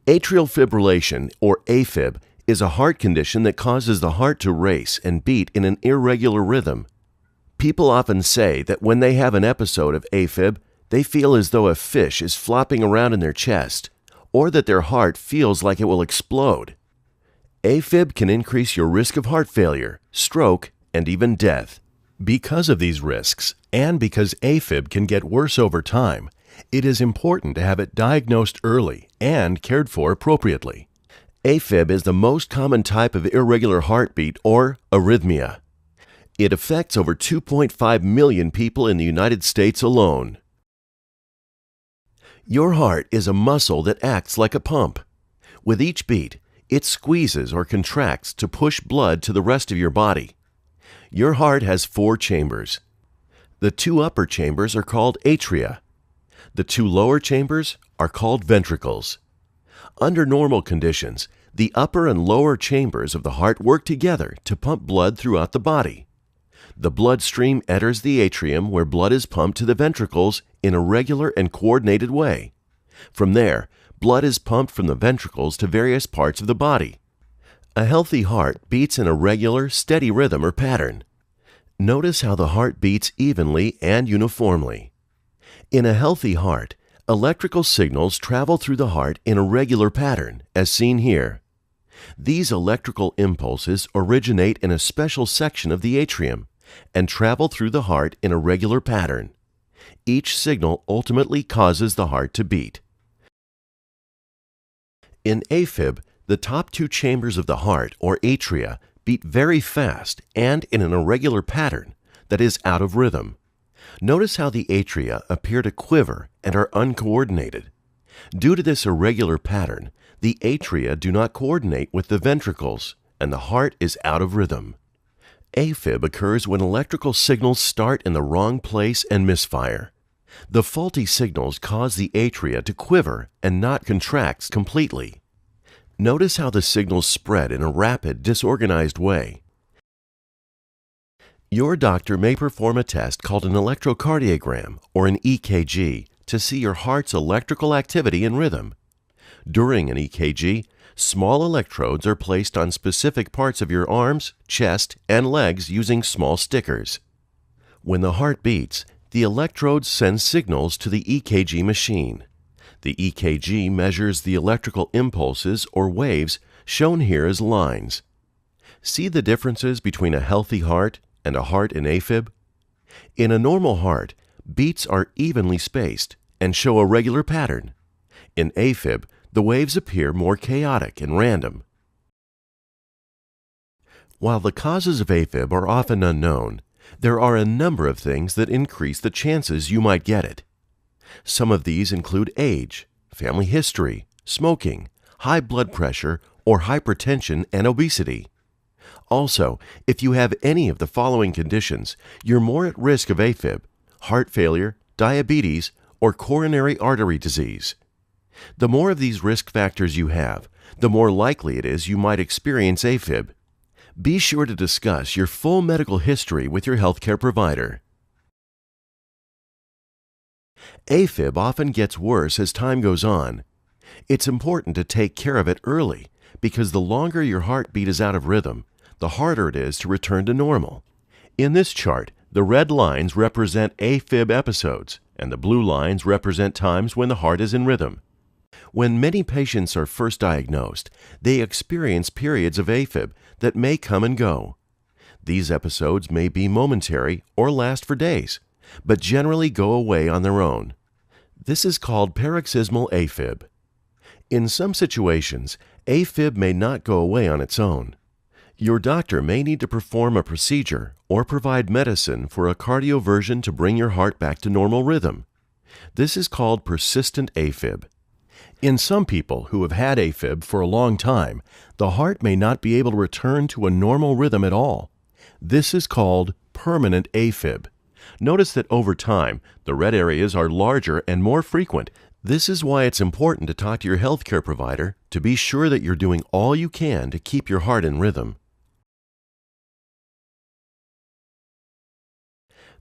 Atrial fibrillation, or AFib, is a heart condition that causes the heart to race and beat in an irregular rhythm. People often say that when they have an episode of AFib, they feel as though a fish is flopping around in their chest, or that their heart feels like it will explode. AFib can increase your risk of heart failure, stroke, and even death. Because of these risks, and because AFib can get worse over time, it is important to have it diagnosed early and cared for appropriately. AFib is the most common type of irregular heartbeat or arrhythmia. It affects over 2.5 million people in the United States alone. Your heart is a muscle that acts like a pump. With each beat, it squeezes or contracts to push blood to the rest of your body. Your heart has 4 chambers. The 2 upper chambers are called atria. The 2 lower chambers are called ventricles. Under normal conditions, the upper and lower chambers of the heart work together to pump blood throughout the body. The bloodstream enters the atrium where blood is pumped to the ventricles in a regular and coordinated way. From there, blood is pumped from the ventricles to various parts of the body. A healthy heart beats in a regular, steady rhythm or pattern. Notice how the heart beats evenly and uniformly. In a healthy heart, electrical signals travel through the heart in a regular pattern, as seen here. These electrical impulses originate in a special section of the atrium and travel through the heart in a regular pattern. Each signal ultimately causes the heart to beat. In AFib, the top 2 chambers of the heart, or atria, beat very fast and in an irregular pattern, that is, out of rhythm. Notice how the atria appear to quiver and are uncoordinated. Due to this irregular pattern, the atria do not coordinate with the ventricles, and the heart is out of rhythm. AFib occurs when electrical signals start in the wrong place and misfire. The faulty signals cause the atria to quiver and not contract completely. Notice how the signals spread in a rapid, disorganized way. Your doctor may perform a test called an electrocardiogram or an EKG to see your heart's electrical activity and rhythm. During an EKG, small electrodes are placed on specific parts of your arms, chest, and legs using small stickers. When the heart beats, the electrodes send signals to the EKG machine. The EKG measures the electrical impulses or waves shown here as lines. See the differences between a healthy heart and a heart in AFib? In a normal heart, beats are evenly spaced and show a regular pattern. In AFib, the waves appear more chaotic and random. While the causes of AFib are often unknown, there are a number of things that increase the chances you might get it. Some of these include age, family history, smoking, high blood pressure, or hypertension and obesity. Also, if you have any of the following conditions, you're more at risk of AFib, heart failure, diabetes, or coronary artery disease. The more of these risk factors you have, the more likely it is you might experience AFib. Be sure to discuss your full medical history with your healthcare provider. AFib often gets worse as time goes on. It's important to take care of it early because the longer your heartbeat is out of rhythm, the harder it is to return to normal. In this chart, the red lines represent AFib episodes, and the blue lines represent times when the heart is in rhythm. When many patients are first diagnosed, they experience periods of AFib that may come and go. These episodes may be momentary or last for days, but generally go away on their own. This is called paroxysmal AFib. In some situations, AFib may not go away on its own. Your doctor may need to perform a procedure or provide medicine for a cardioversion to bring your heart back to normal rhythm. This is called persistent AFib. In some people who have had AFib for a long time, the heart may not be able to return to a normal rhythm at all. This is called permanent AFib. Notice that over time, the red areas are larger and more frequent. This is why it's important to talk to your healthcare provider to be sure that you're doing all you can to keep your heart in rhythm.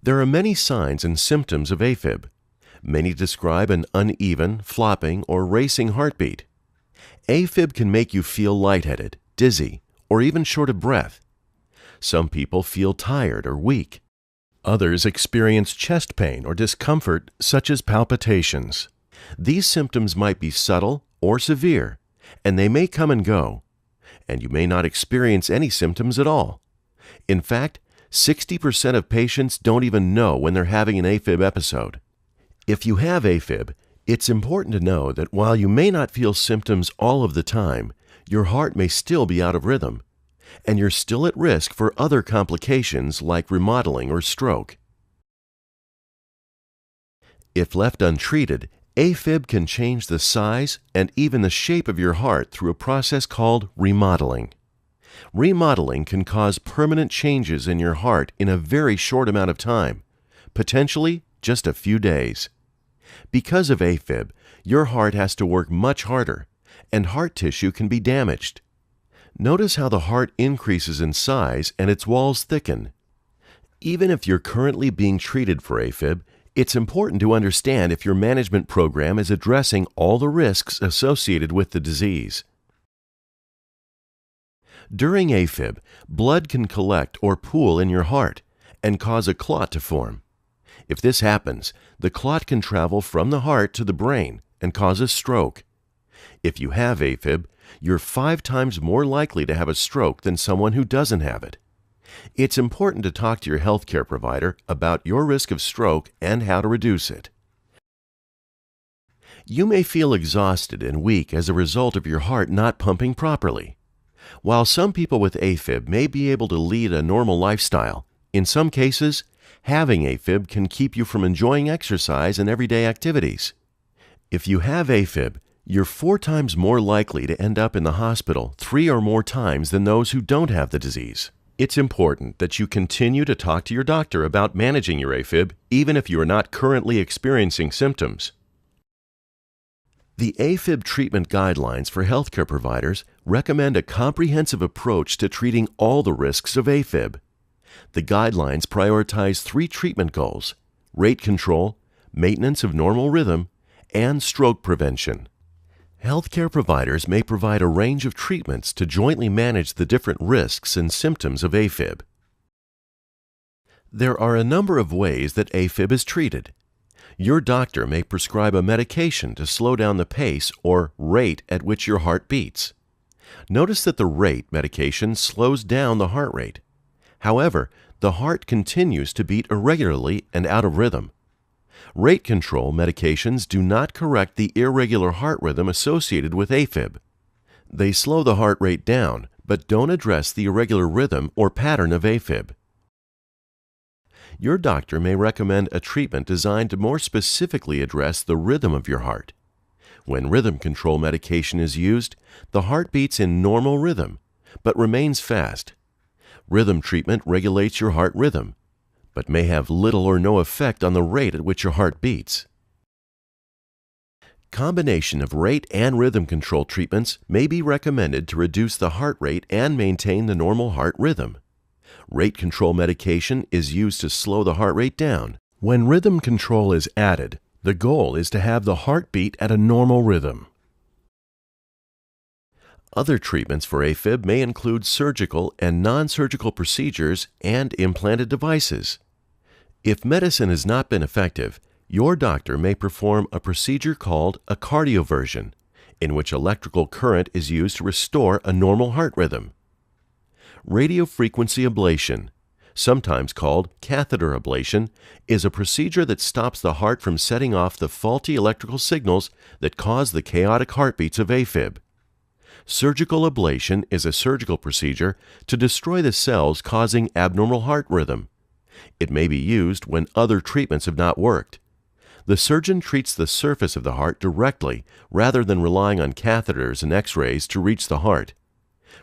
There are many signs and symptoms of AFib. Many describe an uneven, flopping, or racing heartbeat. AFib can make you feel lightheaded, dizzy, or even short of breath. Some people feel tired or weak. Others experience chest pain or discomfort, such as palpitations. These symptoms might be subtle or severe, and they may come and go, and you may not experience any symptoms at all. In fact, 60% of patients don't even know when they're having an AFib episode. If you have AFib, it's important to know that while you may not feel symptoms all of the time, your heart may still be out of rhythm, and you're still at risk for other complications like remodeling or stroke. If left untreated, AFib can change the size and even the shape of your heart through a process called remodeling. Remodeling can cause permanent changes in your heart in a very short amount of time, potentially just a few days. Because of AFib, your heart has to work much harder, and heart tissue can be damaged. Notice how the heart increases in size and its walls thicken. Even if you're currently being treated for AFib, it's important to understand if your management program is addressing all the risks associated with the disease. During AFib, blood can collect or pool in your heart and cause a clot to form. If this happens, the clot can travel from the heart to the brain and cause a stroke. If you have AFib, you're 5 times more likely to have a stroke than someone who doesn't have it. It's important to talk to your healthcare provider about your risk of stroke and how to reduce it. You may feel exhausted and weak as a result of your heart not pumping properly. While some people with AFib may be able to lead a normal lifestyle, in some cases, having AFib can keep you from enjoying exercise and everyday activities. If you have AFib, you're 4 times more likely to end up in the hospital 3 or more times than those who don't have the disease. It's important that you continue to talk to your doctor about managing your AFib, even if you are not currently experiencing symptoms. The AFib treatment guidelines for healthcare providers recommend a comprehensive approach to treating all the risks of AFib. The guidelines prioritize 3 treatment goals: rate control, maintenance of normal rhythm, and stroke prevention. Healthcare providers may provide a range of treatments to jointly manage the different risks and symptoms of AFib. There are a number of ways that AFib is treated. Your doctor may prescribe a medication to slow down the pace or rate at which your heart beats. Notice that the rate medication slows down the heart rate. However, the heart continues to beat irregularly and out of rhythm. Rate control medications do not correct the irregular heart rhythm associated with AFib. They slow the heart rate down, but don't address the irregular rhythm or pattern of AFib. Your doctor may recommend a treatment designed to more specifically address the rhythm of your heart. When rhythm control medication is used, the heart beats in normal rhythm, but remains fast. Rhythm treatment regulates your heart rhythm, but may have little or no effect on the rate at which your heart beats. Combination of rate and rhythm control treatments may be recommended to reduce the heart rate and maintain the normal heart rhythm. Rate control medication is used to slow the heart rate down. When rhythm control is added, the goal is to have the heart beat at a normal rhythm. Other treatments for AFib may include surgical and non-surgical procedures and implanted devices. If medicine has not been effective, your doctor may perform a procedure called a cardioversion, in which electrical current is used to restore a normal heart rhythm. Radiofrequency ablation, sometimes called catheter ablation, is a procedure that stops the heart from setting off the faulty electrical signals that cause the chaotic heartbeats of AFib. Surgical ablation is a surgical procedure to destroy the cells causing abnormal heart rhythm. It may be used when other treatments have not worked. The surgeon treats the surface of the heart directly rather than relying on catheters and X-rays to reach the heart.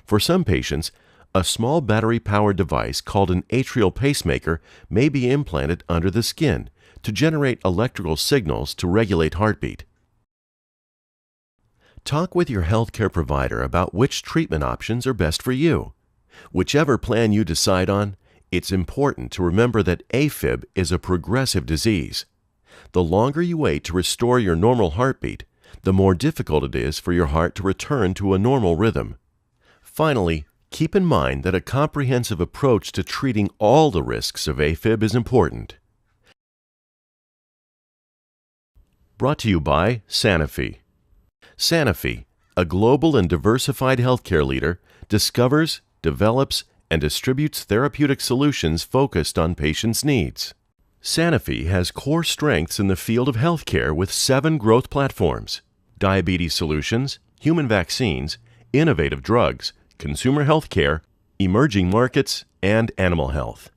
For some patients, a small battery-powered device called an atrial pacemaker may be implanted under the skin to generate electrical signals to regulate heartbeat. Talk with your healthcare provider about which treatment options are best for you. Whichever plan you decide on, it's important to remember that AFib is a progressive disease. The longer you wait to restore your normal heartbeat, the more difficult it is for your heart to return to a normal rhythm. Finally, keep in mind that a comprehensive approach to treating all the risks of AFib is important. Brought to you by Sanofi. Sanofi, a global and diversified healthcare leader, discovers, develops, and distributes therapeutic solutions focused on patients' needs. Sanofi has core strengths in the field of healthcare with 7 growth platforms: diabetes solutions, human vaccines, innovative drugs, consumer healthcare, emerging markets, and animal health.